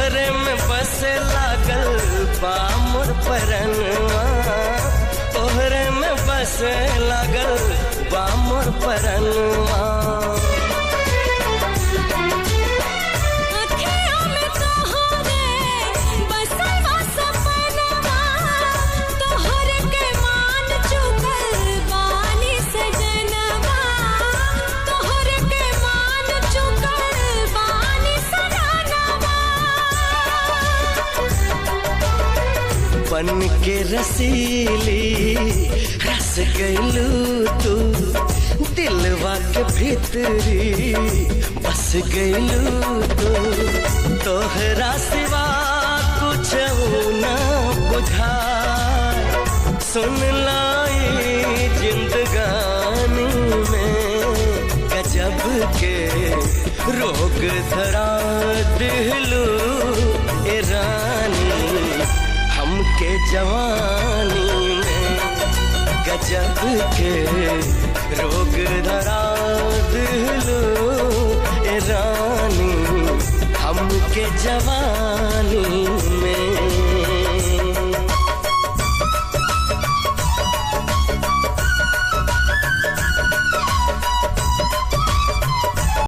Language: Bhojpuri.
तोहरे में बस लागल बा मोर परनवा, तोहरे में बस लागल बा मोर परनवा। बन के रसीली रस गइलू तू, दिलवा के भीतरी बस गइलू तू। तोहरा सिवा कुछ ना बुझाए, सुन लाई जिंदगानी में गजब के रोग धरा दिलू ए रानी। हमके जवानी में गजब के रोग धरा दिलू ए रानी, हमके जवानी में।